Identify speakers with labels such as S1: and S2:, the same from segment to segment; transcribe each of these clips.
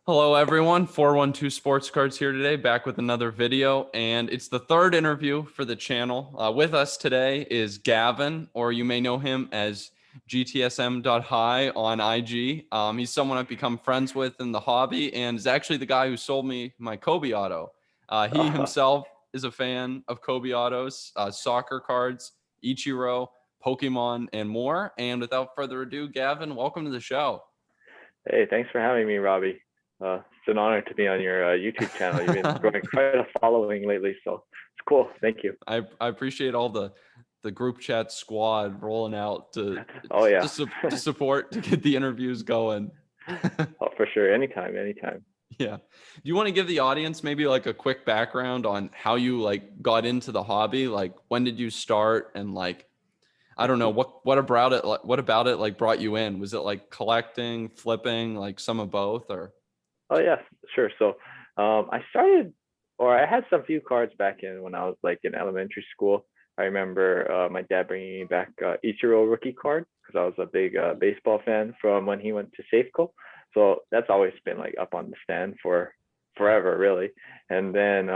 S1: Hello, everyone. 412 Sports Cards here today, back with another video. And it's the third interview for the channel. With us today is Gavin, or you may know him as GTSM.hi on IG. He's someone I've become friends with in the hobby and is actually the guy who sold me my Kobe auto. He himself is a fan of Kobe autos, soccer cards, Ichiro, Pokemon, and more. And without further ado, Gavin, welcome to the show.
S2: Hey, thanks for having me, Robbie. It's an honor to be on your YouTube channel. You've been growing quite a following lately, so it's cool. Thank you.
S1: I appreciate all the group chat squad rolling out to to support to get the interviews going.
S2: Oh, for sure. Anytime.
S1: Yeah. Do you want to give the audience maybe like a quick background on how you like got into the hobby? Like when did you start, and like I don't know what about it like brought you in? Was it like collecting, flipping, like some of both, or?
S2: Oh yeah, sure. So I had some few cards back in when I was like in elementary school. I remember my dad bringing me back Ichiro rookie card because I was a big baseball fan from when he went to Safeco. So that's always been like up on the stand for forever, really. And then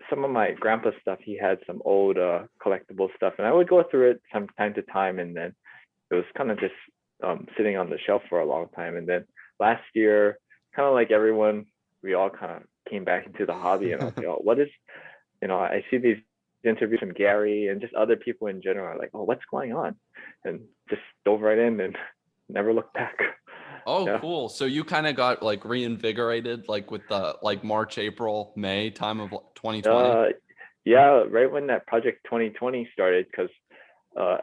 S2: some of my grandpa's stuff, he had some old collectible stuff, and I would go through it from time to time, and then it was kind of just sitting on the shelf for a long time. And then last year, kind of like everyone, we all kind of came back into the hobby, and I was like, oh, what is, I see these interviews from Gary and just other people in general are like, oh, what's going on? And just dove right in and never looked back.
S1: Oh, yeah. Cool. So you kind of got like reinvigorated, like with the like March, April, May time of 2020.
S2: Yeah, right when that Project 2020 started, because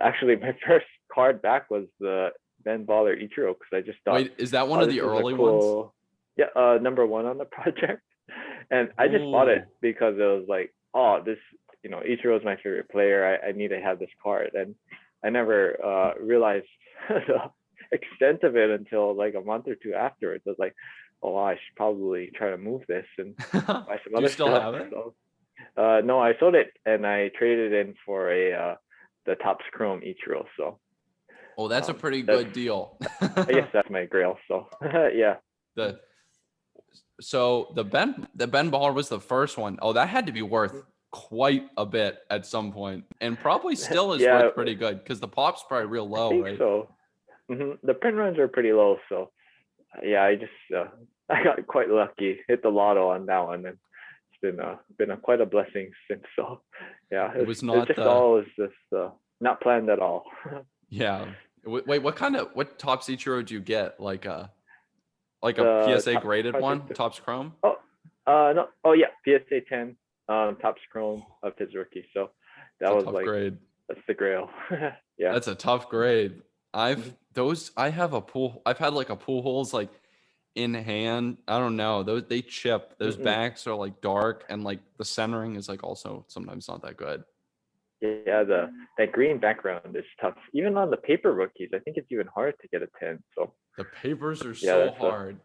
S2: actually my first card back was the Ben Baller Ichiro, because I just thought,
S1: wait, is that one of the early ones?
S2: Yeah, number one on the project. And I just bought it because it was like, oh, this, Ichiro is my favorite player. I need to have this card. And I never realized the extent of it until like a month or two afterwards. I was like, oh, I should probably try to move this and buy some other stuff. Do you
S1: still have it?
S2: So, no, I sold it and I traded it in for the Topps Chrome Ichiro. So,
S1: oh, that's a pretty good deal.
S2: I guess that's my grail. So, yeah.
S1: So the Ben Baller was the first one. Oh, that had to be worth quite a bit at some point, and probably still is worth pretty good because the pop's probably real low,
S2: I think
S1: right?
S2: So the print runs are pretty low. So yeah, I just I got quite lucky, hit the lotto on that one, and it's been quite a blessing since. So yeah,
S1: it was not
S2: not planned at all.
S1: Yeah. Wait, what Topps Ichiro do you get? Like a PSA graded one, Topps Chrome?
S2: Oh, no. Oh yeah, PSA 10, Topps Chrome of his rookie. So that was like grade. That's the grail. Yeah,
S1: that's a tough grade. I've had like a pool holes like in hand. I don't know. They chip. Those backs are like dark, and like the centering is like also sometimes not that good.
S2: Yeah, that green background is tough. Even on the paper rookies, I think it's even hard to get a 10. So
S1: the papers are so hard.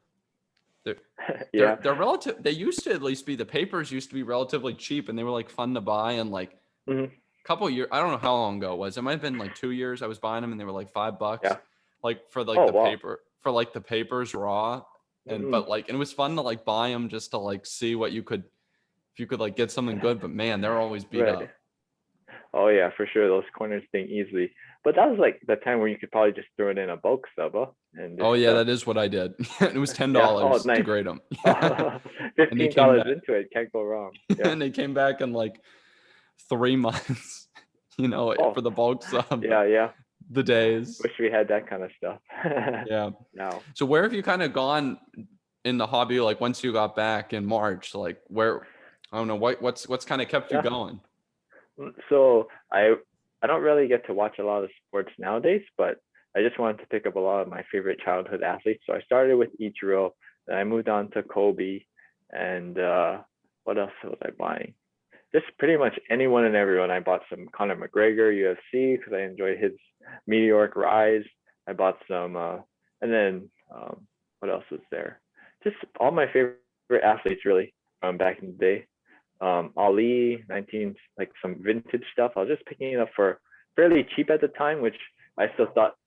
S1: They're relative. They used to at least be, the papers used to be relatively cheap, and they were like fun to buy. And like a couple years, I don't know how long ago it was. It might have been like 2 years. I was buying them, and they were like $5.
S2: Yeah.
S1: Like for like paper, for like the papers raw, and but like, and it was fun to like buy them just to like see what if you could like get something good. But man, they're always beat up.
S2: Oh yeah, for sure. Those corners sting easily. But that was like the time where you could probably just throw it in a bulk sub, and just,
S1: that is what I did. It was $10 to grade them.
S2: $15 into it, can't go wrong. Yeah.
S1: And they came back in like 3 months, for the bulk sub.
S2: Yeah.
S1: The days.
S2: Wish we had that kind of stuff.
S1: Yeah.
S2: No.
S1: So where have you kind of gone in the hobby? Like once you got back in March, like where, I don't know, what's kind of kept you going?
S2: So I don't really get to watch a lot of sports nowadays, but I just wanted to pick up a lot of my favorite childhood athletes. So I started with Ichiro, then I moved on to Kobe, and what else was I buying? Just pretty much anyone and everyone. I bought some Conor McGregor UFC because I enjoyed his meteoric rise. I bought some, and then what else was there? Just all my favorite athletes really from back in the day. Ali, like some vintage stuff. I was just picking it up for fairly cheap at the time, which I still thought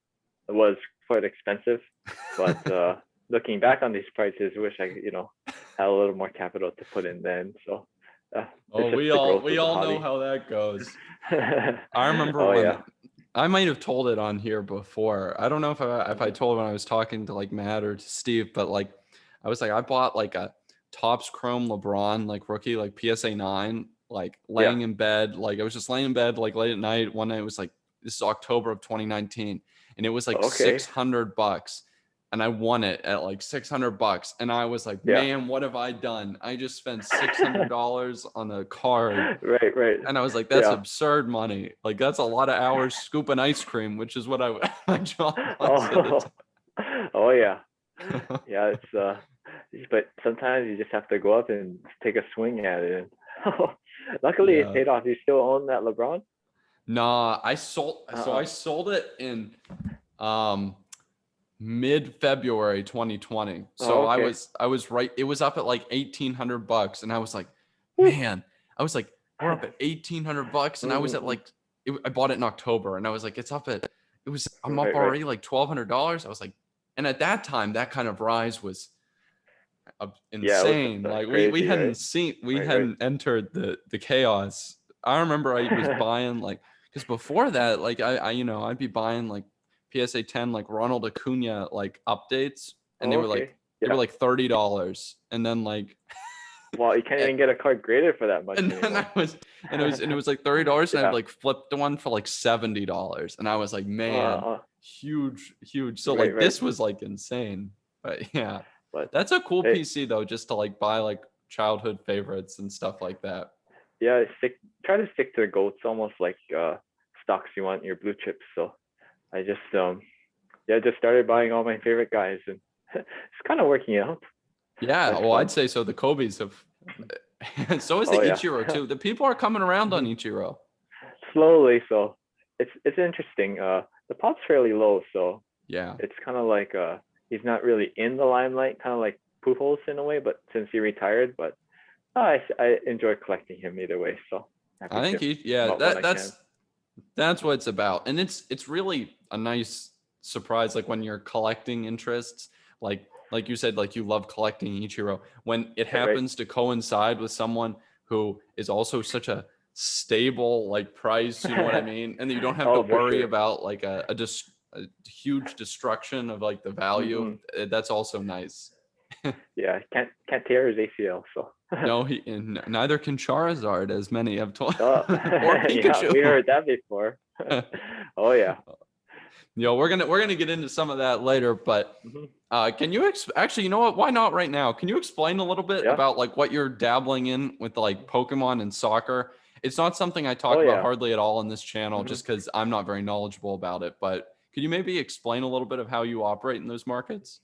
S2: was quite expensive. But looking back on these prices, wish I had a little more capital to put in then. So it's
S1: Oh,
S2: just
S1: we
S2: the
S1: all
S2: growth
S1: we
S2: of the
S1: all know
S2: hobby.
S1: how that goes. I remember
S2: Oh
S1: when
S2: yeah.
S1: I might have told it on here before. I don't know if I
S2: Mhm.
S1: told it when I was talking to like Matt or to Steve, but like I was like I bought like a Topps Chrome LeBron like rookie like PSA 9 like
S2: Yeah.
S1: laying in bed, like I was just laying in bed like late at night one night. It was like this is October of 2019 and it was like
S2: Okay.
S1: $600 and I won it at like $600 and I was like,
S2: Yeah.
S1: man, what have I done? I just spent $600 on a card
S2: Right. Right.
S1: and I was like, that's
S2: Yeah.
S1: absurd money. Like that's a lot of hours scooping ice cream, which is what my job was at the
S2: Oh. Oh yeah.
S1: time.
S2: Yeah. But sometimes you just have to go up and take a swing at it. And luckily, it
S1: Yeah.
S2: paid off. You still own that LeBron?
S1: Nah, I
S2: Uh-uh.
S1: sold it in um mid-February 2020.
S2: Oh,
S1: So
S2: okay.
S1: I was right, it was up at like $1,800 and I was like,
S2: Whew.
S1: man, I was like, we're up at $1,800 and I was at
S2: Mm-mm-mm.
S1: like I bought it in October and I was like, I'm up
S2: Right. Right.
S1: already like $1,200. I was like, and at that time that kind of rise was
S2: Yeah. It was
S1: insane. Like
S2: crazy, right?
S1: we
S2: Right. Right.
S1: hadn't entered the chaos. I remember I was buying like because before that, like I'd be buying like PSA 10 like Ronald Acuna like updates, and
S2: Oh, okay.
S1: they were
S2: Yeah.
S1: like $30, and then like
S2: Well, you can't even get a card graded for that much
S1: and then
S2: anymore.
S1: it was like $30, and I'd
S2: Yeah.
S1: like flipped one for like $70, and I was like, man,
S2: Uh,
S1: huge. So
S2: right.
S1: like
S2: Right.
S1: this was like insane, but yeah,
S2: But
S1: that's a cool
S2: hey,
S1: PC though, just to like buy like childhood favorites and stuff like that.
S2: yeah, try to stick to the goats, almost like stocks you want your blue chips. So I just yeah, just started buying all my favorite guys, and it's kind of working out.
S1: Yeah,
S2: That's
S1: well, I'd
S2: fun.
S1: say so. The Kobe's have, so is the
S2: Oh yeah.
S1: Ichiro too. The people are coming around on Ichiro.
S2: Slowly. So it's interesting. The pot's fairly low, so
S1: Yeah,
S2: it's kind of like he's not really in the limelight, kind of like Pujols in a way. But since he retired, but I enjoy collecting him either way. So
S1: I
S2: happy
S1: think
S2: to
S1: yeah,
S2: when I can.
S1: that's what it's about, and it's really a nice surprise. Like when you're collecting interests, like you said, like you love collecting Ichiro. When it
S2: Right, right.
S1: happens to coincide with someone who is also such a stable like price, you know what I mean, and you don't have to
S2: Oh, for
S1: worry
S2: sure.
S1: about like a huge destruction of like the value.
S2: Mm-mm.
S1: That's also nice.
S2: Yeah, can't tear his ACL. So
S1: No, and neither can Charizard, as many have told,
S2: oh,
S1: or
S2: yeah, we
S1: Pikachu.
S2: heard that before. Oh yeah.
S1: We're gonna get into some of that later, but
S2: Hmm.
S1: can you actually, you know what? Why not right now? Can you explain a little bit
S2: Yeah.
S1: about like what you're dabbling in with like Pokemon and soccer? It's not something I
S2: Oh
S1: talk about
S2: yeah.
S1: hardly at all in this channel,
S2: Hmm.
S1: just because I'm not very knowledgeable about it. But could you maybe explain a little bit of how you operate in those markets?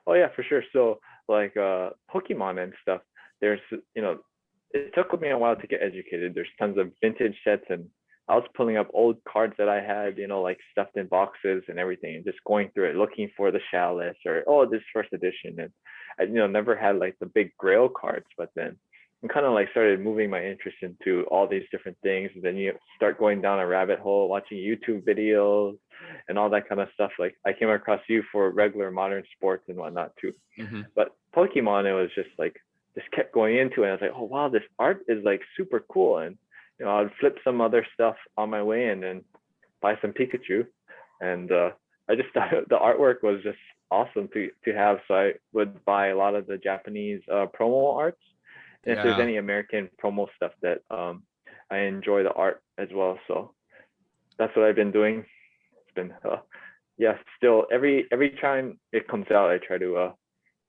S2: Oh yeah, for sure. So like Pokemon and stuff, there's it took me a while to get educated. There's tons of vintage sets, and I was pulling up old cards that I had, like stuffed in boxes and everything, and just going through it, looking for the Chalice or this first edition. And I never had like the big Grail cards, but then I kind of like started moving my interest into all these different things, and then you start going down a rabbit hole, watching YouTube videos and all that kind of stuff. Like I came across you for regular modern sports and whatnot too,
S1: Mm-hmm.
S2: but Pokemon, it was just like just kept going into it. And I was like, oh wow, this art is like super cool. And I'd flip some other stuff on my way and then buy some Pikachu. And I just thought the artwork was just awesome to have. So I would buy a lot of the Japanese promo arts. And if there's
S1: Yeah.
S2: any American promo stuff that I enjoy the art as well. So that's what I've been doing. It's been yeah, still every time it comes out, I try to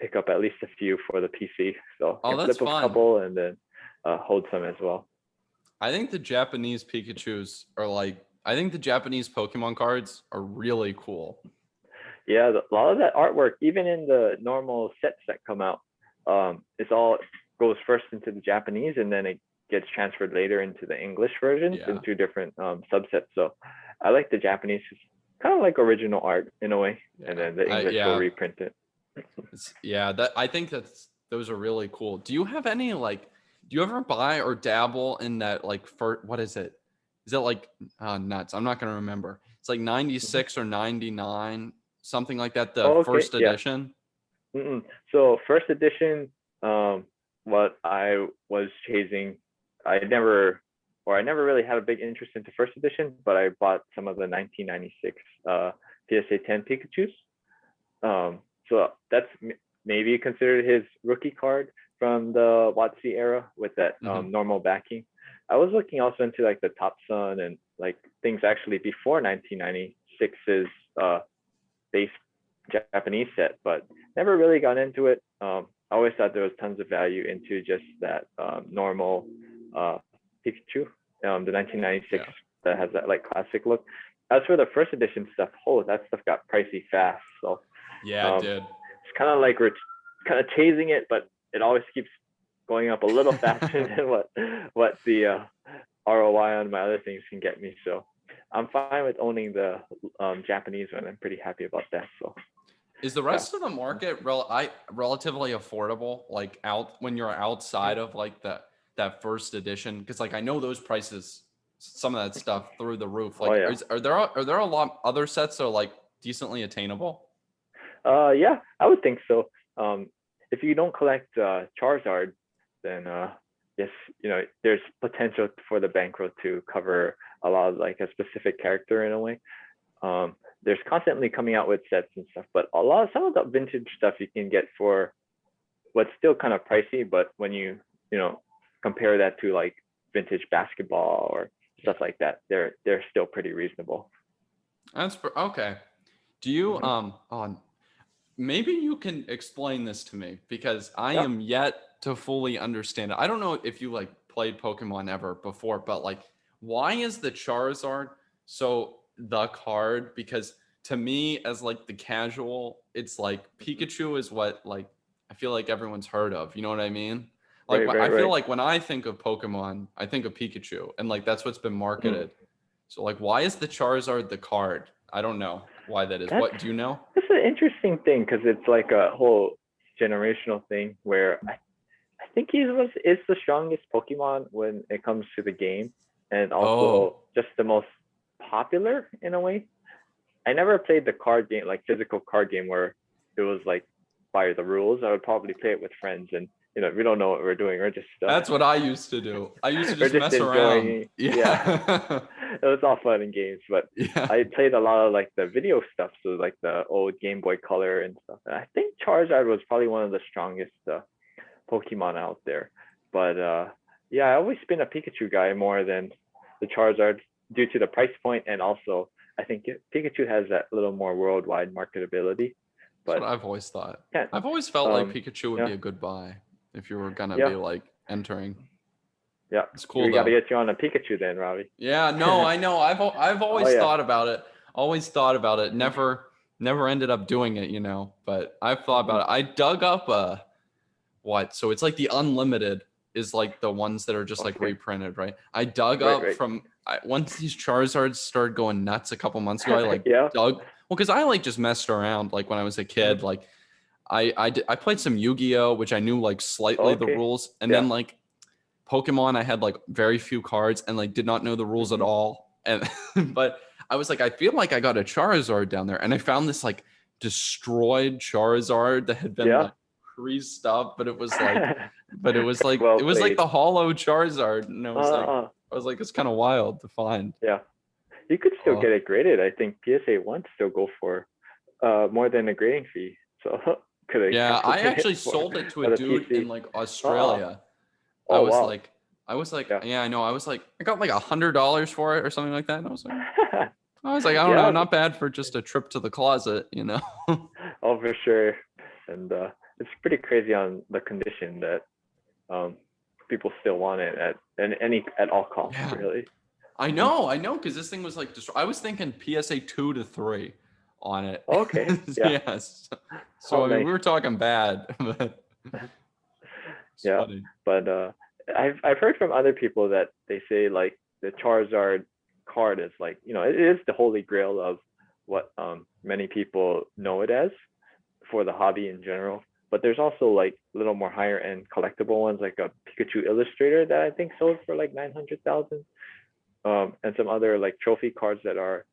S2: pick up at least a few for the PC, so I
S1: Oh,
S2: can
S1: that's
S2: flip a
S1: fun.
S2: couple and then hold some as well.
S1: I think the Japanese Pikachu's are like, I think the Japanese Pokemon cards are really cool.
S2: Yeah, a lot of that artwork, even in the normal sets that come out, it's all goes first into the Japanese and then it gets transferred later into the English versions
S1: Yeah.
S2: into different subsets. So I like the Japanese, it's kind of like original art in a way, and
S1: Yeah.
S2: then the English will
S1: Yeah.
S2: reprint it.
S1: Yeah, that I think those are really cool. Do you have any like do you ever buy or dabble in that like for what is it? Is it like nuts? I'm not gonna remember. It's like
S2: Mhm.
S1: 96 or 99, something like that, the
S2: Oh, okay,
S1: first
S2: yeah.
S1: edition.
S2: Mm-mm. So first edition, what I was chasing, I never really had a big interest into first edition, but I bought some of the 1996 PSA 10 Pikachu's. Um, so that's maybe considered his rookie card from the WotC era with that
S1: Hmm.
S2: normal backing. I was looking also into like the Top Sun and like things actually before 1996's base Japanese set, but never really got into it. I always thought there was tons of value into just that normal uh, Pikachu, the 1996
S1: Yeah.
S2: that has that like classic look. As for the first edition stuff, oh, that stuff got pricey fast. So
S1: Yeah, it
S2: um,
S1: did.
S2: it's kind of like we're kind of chasing it, but it always keeps going up a little faster than what the ROI on my other things can get me. So I'm fine with owning the Japanese one. I'm pretty happy about that. So
S1: Is the
S2: yeah.
S1: rest of the market relatively affordable? Like out when you're outside of like that first edition? Because like I know those prices, some of that stuff through the roof.
S2: Oh
S1: Like,
S2: yeah.
S1: are there a lot other sets that are like decently attainable?
S2: Yeah, I would think so. Um, if you don't collect Charizard, then yes, there's potential for the bankroll to cover a lot of like a specific character in a way. Um, there's constantly coming out with sets and stuff, but some of the vintage stuff you can get for what's still kind of pricey, but when you know compare that to like vintage basketball or stuff
S1: Yeah,
S2: like that, they're still pretty reasonable.
S1: okay. Do you
S2: Mm-hmm.
S1: maybe you can explain this to me because I
S2: Yeah.
S1: am yet to fully understand it. I don't know if you like played Pokemon ever before, but like, why is the Charizard so the card? Because to me, as like the casual, it's like
S2: Mm-hmm.
S1: Pikachu is what like I feel like everyone's heard of. You know what I mean? Like
S2: Right,
S1: I
S2: right,
S1: feel
S2: right.
S1: like when I think of Pokemon, I think of Pikachu, and like that's what's been
S2: Mm.
S1: marketed. So like, why is the Charizard the card? I don't know why that is.
S2: That's
S1: What do you know?
S2: that's an interesting thing because it's like a whole generational thing where I think he is the strongest Pokemon when it comes to the game, and also
S1: Oh.
S2: just the most popular in a way. I never played the card game, like physical card game, where it was like by the rules. I would probably play it with friends, and we don't know what we're doing. We're just
S1: That's what I used to do. I used to
S2: we're
S1: just
S2: just
S1: mess around.
S2: enjoying. Yeah,
S1: Yeah.
S2: it was all fun and games. But
S1: Yeah.
S2: I played a lot of like the video stuff, so like the old Game Boy Color and stuff. And I think Charizard was probably one of the strongest Pokemon out there. But yeah, I always been a Pikachu guy more than the Charizard due to the price point, and also I think Pikachu has that little more worldwide marketability.
S1: That's what
S2: But
S1: I've always thought.
S2: yeah,
S1: I've always felt like Pikachu would
S2: yeah,
S1: be a good buy if you were gonna be
S2: yeah,
S1: like entering.
S2: yeah.
S1: It's cool
S2: We got to
S1: though.
S2: get you on a Pikachu then, Robbie.
S1: Yeah, no, I know. I've
S2: Oh
S1: always
S2: yeah.
S1: thought about it. Always thought about it.
S2: Mm-hmm.
S1: Never ended up doing it, but I've thought
S2: Mm-hmm.
S1: about it. I dug up what? So it's like the unlimited is like the ones that are just like
S2: Okay.
S1: reprinted, right? I dug
S2: Right,
S1: up
S2: right.
S1: from once these Charizards started going nuts a couple months ago. I like
S2: Yeah.
S1: dug well because I like just messed around like when I was a kid.
S2: Mm-hmm.
S1: Like I played some Yu-Gi-Oh, which I knew like slightly the
S2: Okay.
S1: rules, and
S2: Yeah.
S1: then like Pokemon, I had like very few cards and like did not know the rules at
S2: Mm-hmm.
S1: all. And but I was like, I feel like I got a Charizard down there, and I found this like destroyed Charizard that had been
S2: Yeah.
S1: like creased up, but
S2: Well
S1: it was like
S2: played.
S1: the hollow Charizard, and
S2: Uh,
S1: I was like, it's kind of wild to find.
S2: yeah. You could still
S1: Oh
S2: get it graded. I think PSA one still go for more than a grading fee. So could have
S1: yeah, I
S2: calculated
S1: actually
S2: for
S1: sold it to a
S2: the
S1: dude in
S2: PC.
S1: like
S2: Uh,
S1: Australia. I
S2: oh
S1: was
S2: wow.
S1: like, I was like,
S2: Yeah.
S1: yeah, I know. I was like, I got like $100 for it or something like that. And I was like, I don't know,
S2: Yeah.
S1: not bad for just a trip to the closet.
S2: Oh for sure. And it's pretty crazy on the condition that um people still want it at all costs
S1: Yeah,
S2: really. Hmm.
S1: I know, because this thing was like, I was thinking PSA 2 to 3 on it.
S2: Okay. Yeah.
S1: Yes. So
S2: Oh
S1: I mean,
S2: nice.
S1: we were talking bad, but it's
S2: Yeah.
S1: funny.
S2: But I've heard from other people that they say like the Charizard card is like it is the holy grail of what many people know it as for the hobby in general. But there's also like a little more higher end collectible ones like a Pikachu Illustrator that I think sold for like 900,000, and some other like trophy cards that are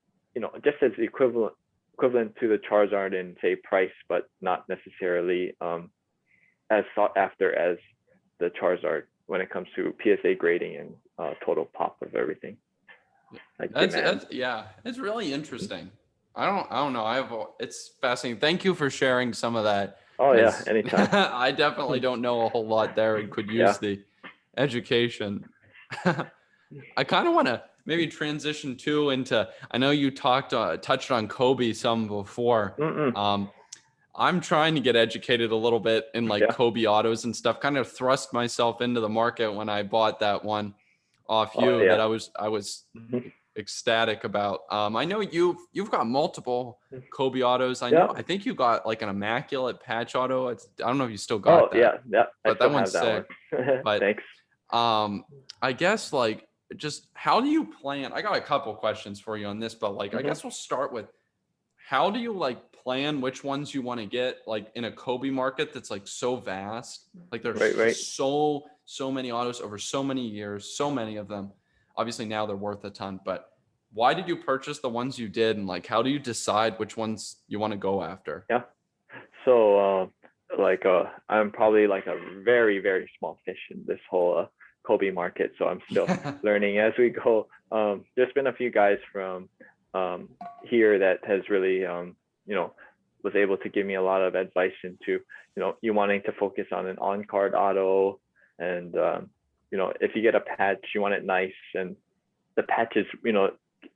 S2: just as equivalent equivalent to the Charizard in say price, but not necessarily as sought after as the Charizard when it comes to PSA grading and total pop of everything. Like demand.
S1: It's really interesting. I don't know. It's fascinating. Thank you for sharing some of that,
S2: Oh yeah,
S1: because
S2: anytime.
S1: I definitely don't know a whole lot there and could use
S2: Yeah.
S1: the education. I kind of want to maybe transition too into, I know you touched on Kobe some before.
S2: Mm-mm.
S1: I'm trying to get educated a little bit in like
S2: Yeah.
S1: Kobe autos and stuff. Kind of thrust myself into the market when I bought that one off
S2: Oh
S1: you that
S2: yeah.
S1: I was
S2: Mhm.
S1: ecstatic about. I know you've got multiple Kobe autos.
S2: Yeah.
S1: I think you got like an immaculate patch auto. I don't know if you still
S2: Oh
S1: got that,
S2: yeah. Yeah. I
S1: but that
S2: still
S1: one's
S2: have that
S1: sick.
S2: one.
S1: But
S2: Thanks.
S1: I guess like just how do you plan? I got a couple questions for you on this, but like I
S2: Hmm.
S1: guess we'll start with, how do you like plan which ones you want to get like in a Kobe market that's like so vast? Like there's
S2: Right. Right.
S1: just so many autos over so many years, so many of them. Obviously now they're worth a ton, but why did you purchase the ones you did, and like how do you decide which ones you want to go after?
S2: Yeah. So like I'm probably like a very very small fish in this whole Kobe market. So I'm still learning as we go. There's been a few guys from here that has really you know was able to give me a lot of advice into you wanting to focus on an on card auto, and if you get a patch you want it nice, and the patch is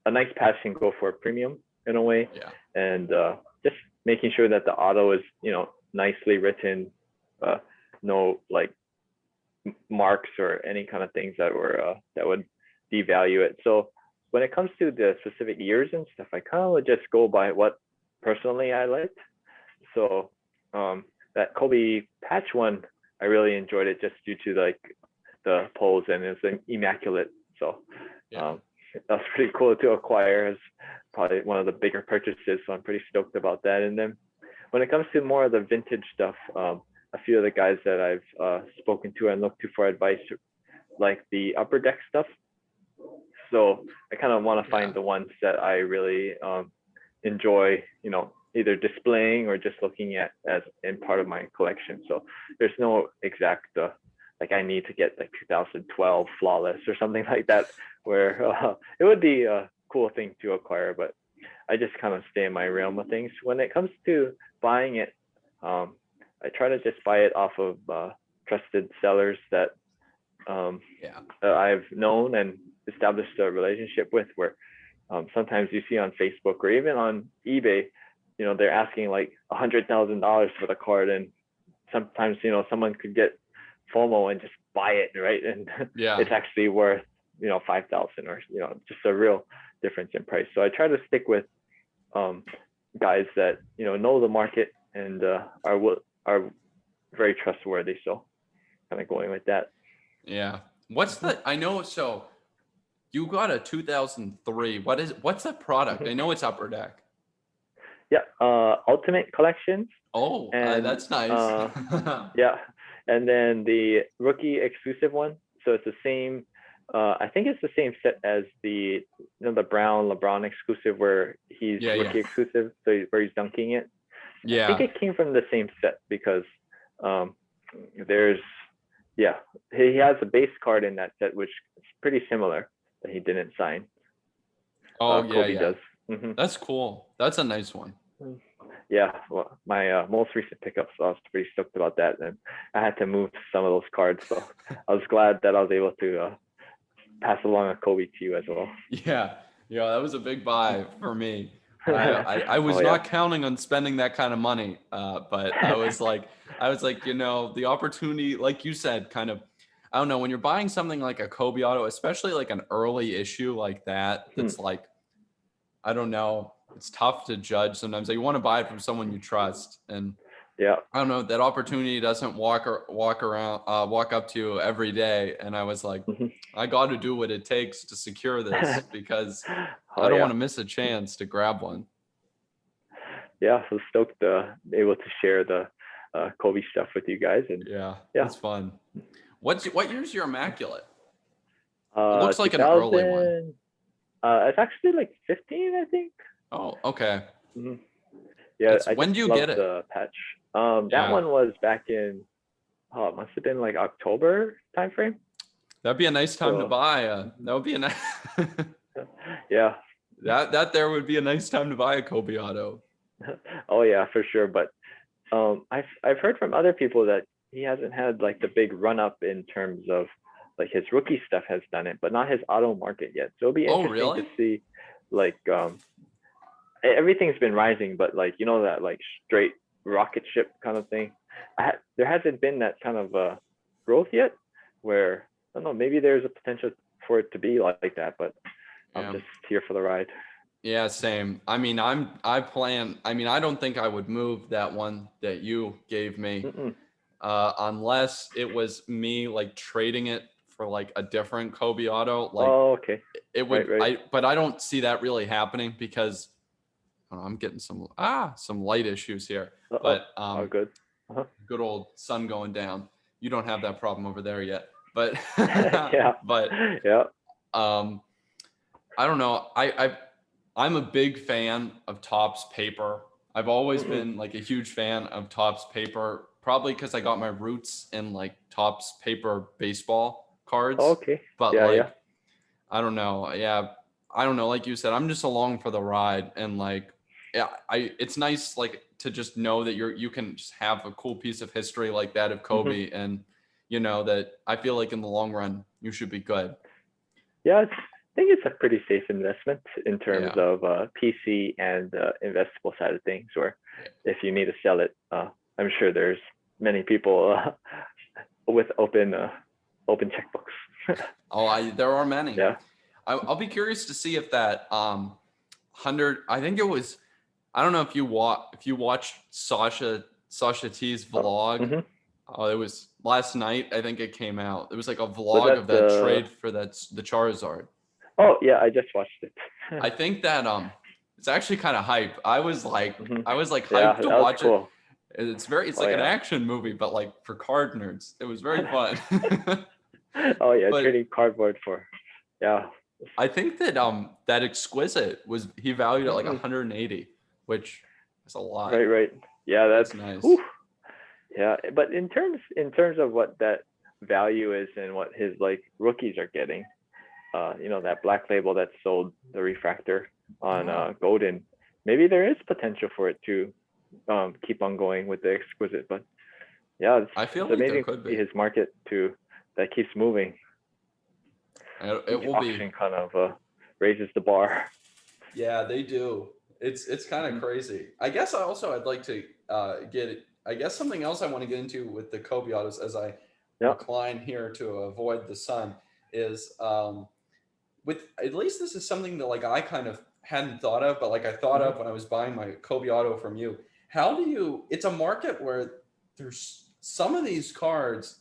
S2: a nice patch can go for a premium in a way,
S1: Yeah.
S2: and just making sure that the auto is nicely written, no like marks or any kind of things that would devalue it. So when it comes to the specific years and stuff, I kind of would just go by what personally I liked. So that Kobe patch one, I really enjoyed it just due to like the poles, and it's an immaculate. So
S1: Yeah.
S2: that's pretty cool to acquire. It's probably one of the bigger purchases, so I'm pretty stoked about that. And then when it comes to more of the vintage stuff, a few of the guys that I've spoken to and looked to for advice like the upper deck stuff. So I kind of want to find the ones that I really enjoy, either displaying or just looking at as in part of my collection. So there's no exact like I need to get like 2012 flawless or something like that, where it would be a cool thing to acquire, but I just kind of stay in my realm of things. When it comes to buying it, I try to just buy it off of trusted sellers that I've known and established a relationship with, where sometimes you see on Facebook or even on eBay, they're asking like $100,000 for the card, and sometimes someone could get FOMO and just buy it, right? And it's actually worth 5,000 or just a real difference in price. So I try to stick with guys that know the market and are very trustworthy. So kind of going with that.
S1: Yeah. I know, so you got a 2003. What's that product? I know it's Upper Deck.
S2: Yeah, Ultimate Collections.
S1: Oh,
S2: And
S1: that's nice.
S2: yeah, and then the rookie exclusive one. So it's the same. I think it's the same set as the the Brown LeBron exclusive, where he's rookie exclusive, so where he's dunking it. I think it came from the same set because there's he has a base card in that set which is pretty similar that he didn't sign. Kobe does. Mm-hmm.
S1: That's cool. That's a nice one.
S2: Yeah, well, my most recent pickup, so I was pretty stoked about that, and I had to move some of those cards, so I was glad that I was able to pass along a Kobe to you as well.
S1: Yeah, that was a big buy for me. I was not counting on spending that kind of money, but I was like, the opportunity, like you said, kind of, I don't know, when you're buying something like a Kobe auto, especially like an early issue like that, that's like, I don't know, it's tough to judge sometimes. Like, you want to buy it from someone you trust, and I don't know, that opportunity doesn't walk up to you every day. And I was like, I got to do what it takes to secure this, because I don't want to miss a chance to grab one.
S2: Yeah, so stoked able to share the Kobe stuff with you guys, and
S1: it's fun. What year's your immaculate? It looks like an early one.
S2: It's actually like 15, I think.
S1: Oh, okay.
S2: Mm-hmm. Yeah,
S1: It's
S2: I just
S1: when do you
S2: love
S1: get it?
S2: the patch. That
S1: Yeah,
S2: one was back in, oh, it must have been like October timeframe.
S1: that'd be a nice time to
S2: So
S1: buy.
S2: mhm.
S1: That would be a nice
S2: Yeah.
S1: that there would be a nice time to buy a Kobe auto.
S2: Oh yeah, for sure. But I've heard from other people that he hasn't had like the big run up in terms of like his rookie stuff has done it, but not his auto market yet. So it'll be
S1: Oh,
S2: interesting to
S1: really?
S2: see like everything's been rising, but like that like straight rocket ship kind of thing. There hasn't been that kind of growth yet, where I don't know, maybe there's a potential for it to be like that, but I'm
S1: Yeah.
S2: just here for the ride.
S1: Yeah, same. I mean, I don't think I would move that one that you gave me
S2: Mm-mm.
S1: unless it was me like trading it for like a different Kobe auto. Like
S2: Oh, okay.
S1: it
S2: Right,
S1: would,
S2: right.
S1: but I don't see that really happening because I'm getting some light issues here.
S2: Uh-oh.
S1: But
S2: Oh, good. Uh-huh.
S1: good old sun going down. You don't have that problem over there yet, but
S2: Yeah.
S1: but
S2: Yeah.
S1: um, I don't know. I'm a big fan of Topps paper. I've always
S2: Mm-mm.
S1: been like a huge fan of Topps paper, probably because I got my roots in like Topps paper baseball
S2: Oh,
S1: cards.
S2: okay.
S1: But
S2: Yeah, yeah.
S1: like, I don't know. Yeah, I don't know. Like you said, I'm just along for the ride, and like, yeah, it's nice like to just know that you can just have a cool piece of history like that of
S2: Hmm.
S1: Kobe, and that I feel like in the long run you should be good.
S2: Yeah, I think it's a pretty safe investment in terms
S1: Yeah.
S2: of PC and investable side of things. Or if you need to sell it, I'm sure there's many people with open checkbooks.
S1: Oh, there are many.
S2: Yeah.
S1: I'll be curious to see if that 100. I think it was. I don't know if you watched Sasha T's
S2: Oh.
S1: vlog.
S2: Hmm.
S1: Oh, it was last night. I think it came out. It was like a
S2: Was
S1: vlog
S2: that
S1: of that
S2: the?
S1: trade for the Charizard.
S2: Oh yeah, I just watched it.
S1: I think that it's actually kind of hype.
S2: Hmm.
S1: I was like
S2: Yeah,
S1: hyped
S2: that
S1: to
S2: was
S1: watch it.
S2: cool.
S1: It's
S2: Oh
S1: like an
S2: yeah.
S1: action movie, but like for card nerds. It was very fun.
S2: Oh yeah,
S1: But
S2: trading cardboard for. Yeah.
S1: I think that that exquisite was he valued at like
S2: Mm-mm.
S1: 180, which is a lot.
S2: Right, right. Yeah,
S1: That's
S2: that's.
S1: nice.
S2: Whew. Yeah, but in terms of what that value is and what his like rookies are getting, that black label that sold the refractor on
S1: Oh,
S2: Golden, maybe there is potential for it to keep on going with the exquisite. But yeah,
S1: I
S2: it's
S1: feel like there
S2: amazing to
S1: could
S2: see
S1: be.
S2: his market too that keeps moving.
S1: It
S2: Each
S1: will be.
S2: auction kind of raises the bar.
S1: Yeah, they do. It's kind of
S2: Hmm.
S1: crazy. I guess I'd like to get. I guess something else I want to get into with the Kobe autos as I
S2: Yeah.
S1: recline here to avoid the sun is with at least this is something that like I kind of hadn't thought of, but like I thought
S2: Hmm.
S1: of when I was buying my Kobe auto from you. How do you? It's a market where there's some of these cards.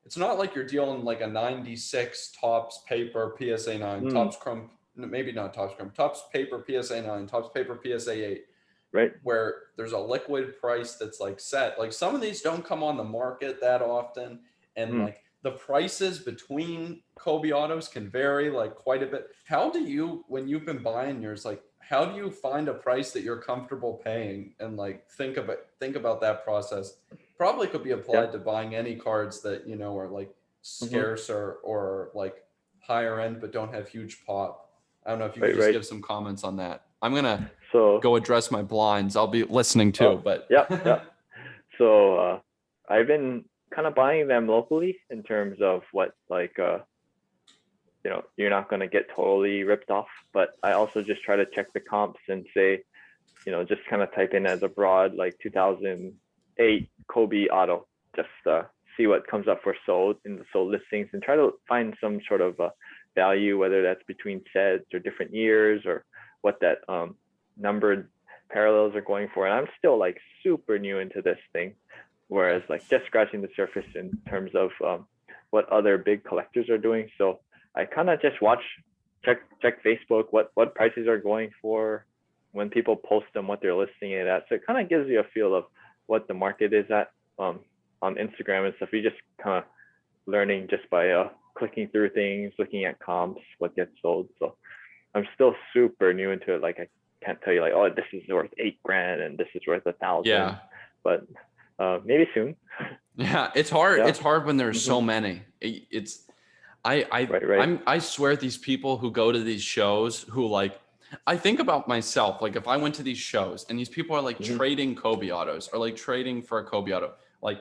S1: It's not like you're dealing like a 96 tops paper PSA 9,
S2: Mm,
S1: tops chrome, maybe not tops chrome, tops paper PSA 9, tops paper PSA 8,
S2: right.
S1: where there's a liquid price that's like set. Like some of these don't come on the market that often. And
S2: Mm,
S1: like the prices between Kobe autos can vary like quite a bit. How do you, when you've been buying yours, like how do you find a price that you're comfortable paying and like think about that process? Probably could be
S2: yeah.
S1: applied to buying any cards that, are like
S2: Hmm.
S1: scarce or like higher end but don't have huge pop. I don't know if you could
S2: Right,
S1: just
S2: right.
S1: give some comments on that. I'm gonna
S2: So,
S1: go address my blinds. I'll be listening too,
S2: oh,
S1: but
S2: yeah, yeah. So, I've been kind of buying them locally in terms of what like you're not going to get totally ripped off, but I also just try to check the comps and say, just kind of type in as a broad like 2008 Kobe auto, just see what comes up for sold in the sold listings and try to find some sort of value, whether that's between sets or different years or what that numbered parallels are going for. And I'm still like super new into this thing,
S1: yeah,
S2: whereas like just scratching the surface in terms of what other big collectors are doing. So I kind of just check Facebook, what prices are going for when people post them, what they're listing it at. So it kind of gives you a feel of what the market is at on Instagram and stuff. You just kind of learning just by clicking through things, looking at comps, what gets sold. So I'm still super new into it. Like can't tell you like, oh, this is worth 8 grand and this is worth 1,000,
S1: Yeah.
S2: but maybe soon.
S1: Yeah. It's hard.
S2: Yeah.
S1: It's hard when there's
S2: Hmm.
S1: so many. It's
S2: Right. Right.
S1: I swear these people who go to these shows who like I think about myself, like if I went to these shows and these people are like
S2: Hmm.
S1: trading Kobe autos or like trading for a Kobe auto, like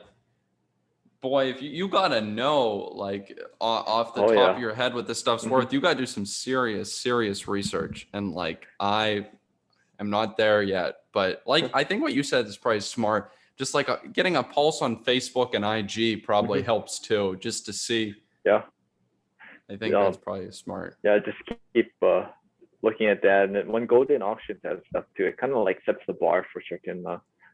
S1: boy, if you gotta know like off the
S2: Oh
S1: top of
S2: yeah.
S1: your head what this stuff's
S2: Hmm.
S1: worth, you gotta do some serious research. And like I am not there yet, but like I think what you said is probably smart. Just like getting a pulse on Facebook and IG probably
S2: Hmm.
S1: helps too, just to see.
S2: Yeah.
S1: I think that's
S2: Um,
S1: probably smart.
S2: yeah. Just keep looking at that, and then when golden auctions has stuff too, it kind of like sets the bar for certain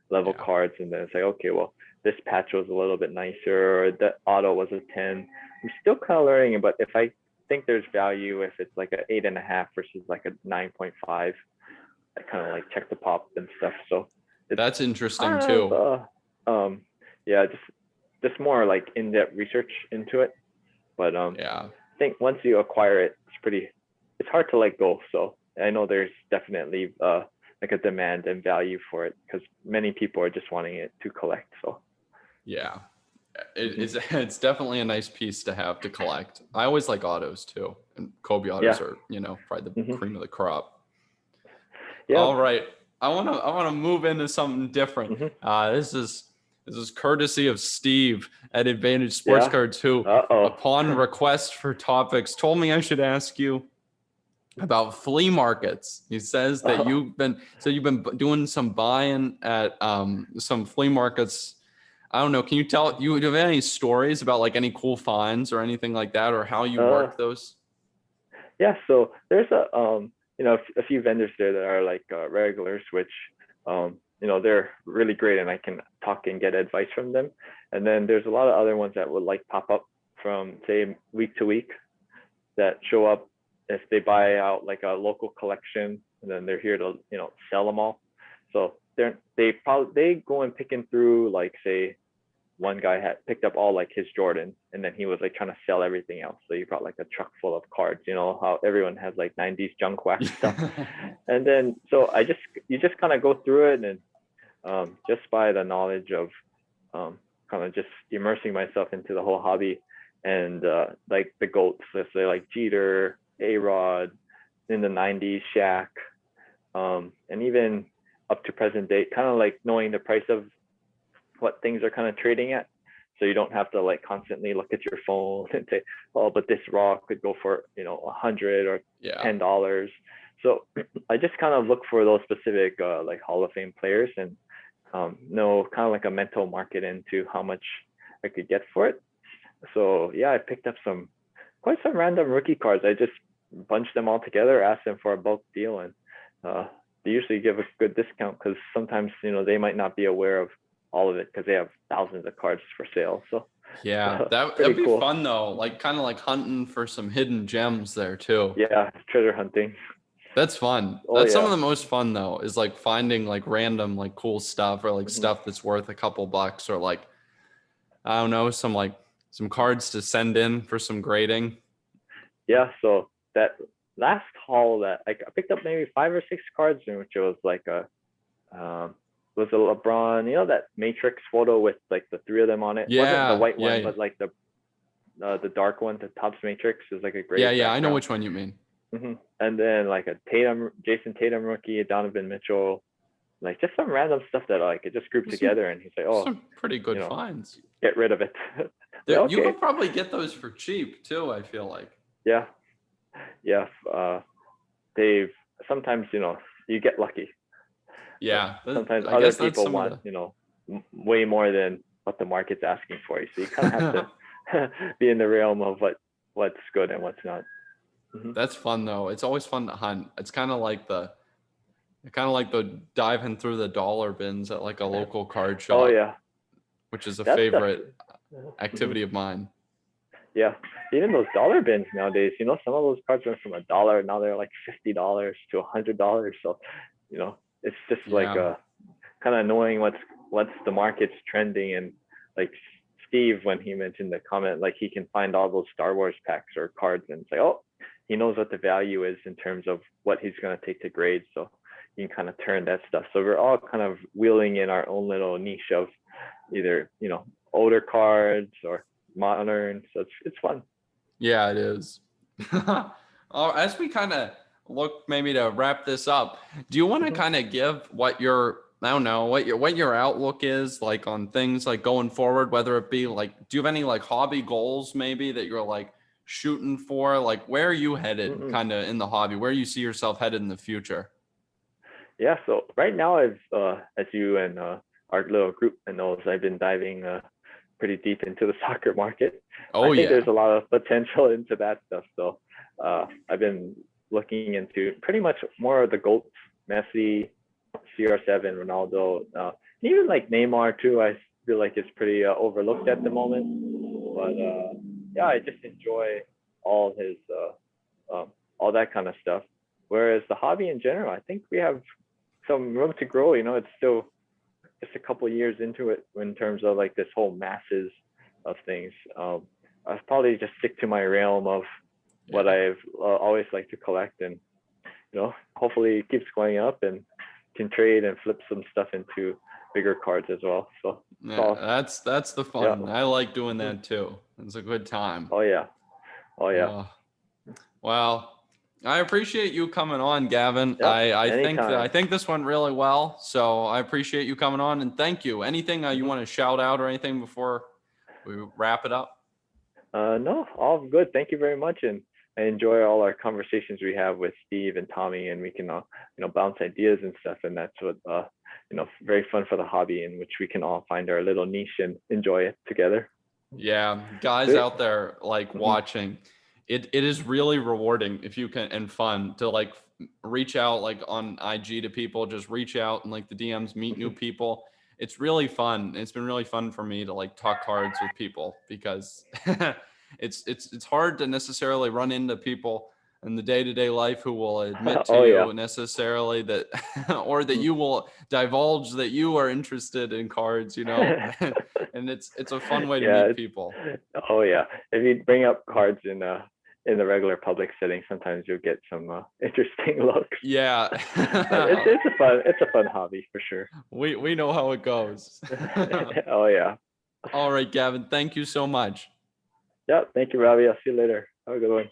S2: level
S1: Yeah.
S2: cards, and then it's like, okay, well, this patch was a little bit nicer, or that auto was a 10. I'm still kind of learning, but if I think there's value, if it's like a 8.5 versus like a 9.5, I kind of like check the pop and stuff. So it's
S1: That's interesting
S2: kind
S1: too.
S2: of yeah, just more like in-depth research into it. But
S1: Yeah.
S2: I think once you acquire it, it's hard to let go. So I know there's definitely like a demand and value for it because many people are just wanting it to collect. So
S1: Yeah.
S2: mhm.
S1: It's definitely a nice piece to have to collect. I always like autos too. And Kobe autos
S2: Yeah.
S1: are, probably the
S2: Hmm.
S1: cream of the crop.
S2: Yeah.
S1: All right. I wanna move into something different.
S2: Hmm.
S1: This is courtesy of Steve at Advantage Sports
S2: Yeah.
S1: Cards, who,
S2: Uh-oh.
S1: upon request for topics, told me I should ask you about flea markets. He says that
S2: Oh.
S1: you've been doing some buying at some flea markets. I don't know. Can you tell you do you have any stories about like any cool finds or anything like that, or how you
S2: Uh,
S1: work those?
S2: yeah, so there's a few vendors there that are like regulars, which they're really great, and I can talk and get advice from them. And then there's a lot of other ones that would like pop up from say week to week that show up if they buy out like a local collection, and then they're here to sell them all. So they go and picking through, like, say one guy had picked up all like his Jordans, and then he was like trying to sell everything else. So he brought like a truck full of cards. You know how everyone has like 90s junk wax stuff. And then so you just kind of go through it, and just by the knowledge of kind of just immersing myself into the whole hobby, and like the goats, let's say like Jeter, A-Rod, in the 90s, Shaq, and even up to present date, kind of like knowing the price of what things are kind of trading at. So you don't have to like constantly look at your phone and say, oh, but this raw could go for, 100 or
S1: Yeah.
S2: $10. So I just kind of look for those specific like Hall of Fame players, and know kind of like a mental market into how much I could get for it. So yeah, I picked up quite some random rookie cards. I just bunched them all together, asked them for a bulk deal, and they usually give a good discount because sometimes they might not be aware of all of it because they have thousands of cards for sale. So
S1: Yeah,
S2: pretty
S1: that'd be
S2: cool.
S1: fun though. Like kind of like hunting for some hidden gems there too.
S2: Yeah, treasure hunting.
S1: That's fun.
S2: Oh
S1: That's some of
S2: yeah.
S1: the most fun though, is like finding like random like cool stuff or like
S2: Hmm.
S1: stuff that's worth a couple bucks or like I don't know, some cards to send in for some grading.
S2: Yeah. So that last haul that I picked up maybe 5 or 6 cards, in which it was like um, was a LeBron, that Matrix photo with like the three of them on it. Wasn't the
S1: Yeah,
S2: white one,
S1: yeah.
S2: but like the dark one, the Topps Matrix is like a
S1: Yeah,
S2: great
S1: yeah, I know
S2: background.
S1: which one you mean.
S2: And then like a Jason Tatum rookie, a Donovan Mitchell, like just some random stuff that like it just grouped
S1: Some
S2: together, and he's like, oh,
S1: some pretty
S2: you
S1: good
S2: know,
S1: finds.
S2: get rid of it. Like,
S1: There, you
S2: okay,
S1: could probably get those for cheap too, I feel like.
S2: yeah, yeah. They've sometimes you get lucky, but
S1: Yeah,
S2: sometimes
S1: I
S2: other
S1: guess that's
S2: people
S1: some of
S2: want
S1: the
S2: way more than what the market's asking for you. So you kind of have to be in the realm of what's good and what's not. Hmm.
S1: That's fun though. It's always fun to hunt. It's kind of like the diving through the dollar bins at like a local card
S2: Oh
S1: shop,
S2: yeah,
S1: which is a
S2: that stuff.
S1: favorite
S2: Mhm.
S1: activity of mine.
S2: Yeah, even those dollar bins nowadays. Some of those cards went from $1, now they're like $50 to $100. So, it's just like
S1: Yeah.
S2: kind of knowing what's the market's trending, and like Steve, when he mentioned the comment, like he can find all those Star Wars packs or cards and say, oh, he knows what the value is in terms of what he's going to take to grade. So you can kind of turn that stuff. So we're all kind of wheeling in our own little niche of either, older cards or modern. So it's fun.
S1: Yeah, it is. As we kind of look maybe to wrap this up, do you want to
S2: Mhm.
S1: kind of give what your I don't know what your outlook is like on things like going forward, whether it be like do you have any like hobby goals maybe that you're like shooting for? Like where are you headed
S2: Mm-mm.
S1: kind of in the hobby? Where you see yourself headed in the future?
S2: Yeah. So right now, as you and our little group knows, I've been diving pretty deep into the soccer market. I
S1: Oh
S2: think
S1: yeah.
S2: there's a lot of potential into that stuff. So I've been looking into pretty much more of the GOATs, Messi, CR7, Ronaldo, even like Neymar too. I feel like it's pretty overlooked at the moment. But yeah, I just enjoy all his all that kind of stuff. Whereas the hobby in general, I think we have some room to grow. It's still just a couple of years into it in terms of like this whole masses of things. I'll probably just stick to my realm of what
S1: Yeah.
S2: I've always liked to collect, and hopefully it keeps going up and can trade and flip some stuff into bigger cards as well. So it's
S1: Yeah,
S2: all,
S1: that's the
S2: yeah.
S1: fun. I like doing
S2: Mhm.
S1: that too. It's a good time.
S2: Oh yeah. Oh yeah.
S1: Uh, well, I appreciate you coming on, Gavin.
S2: Yep.
S1: I
S2: Anytime.
S1: think this went really well. So I appreciate you coming on and thank you. Anything you
S2: Hmm.
S1: want to shout out or anything before we wrap it up?
S2: No, all good. Thank you very much, and I enjoy all our conversations we have with Steve and Tommy, and we can bounce ideas and stuff, and that's what very fun for the hobby, in which we can all find our little niche and enjoy it together.
S1: Yeah, guys
S2: Great.
S1: out there like
S2: Hmm.
S1: watching, it is really rewarding if you can and fun to like reach out like on IG to people, just reach out and like the DMs, meet new
S2: Hmm.
S1: people. It's really fun. It's been really fun for me to like talk cards with people because it's hard to necessarily run into people in the day-to-day life who will admit to
S2: Oh yeah.
S1: you necessarily that or that
S2: Mhm.
S1: you will divulge that you are interested in cards, and it's a fun way to
S2: Yeah.
S1: meet people.
S2: Oh yeah. If you bring up cards in the regular public setting, sometimes you'll get some interesting looks.
S1: Yeah.
S2: But it's a fun hobby for sure.
S1: We know how it goes.
S2: Oh yeah.
S1: All right, Gavin, thank you so much.
S2: Yeah. Thank you, Ravi. I'll see you later. Have a good one.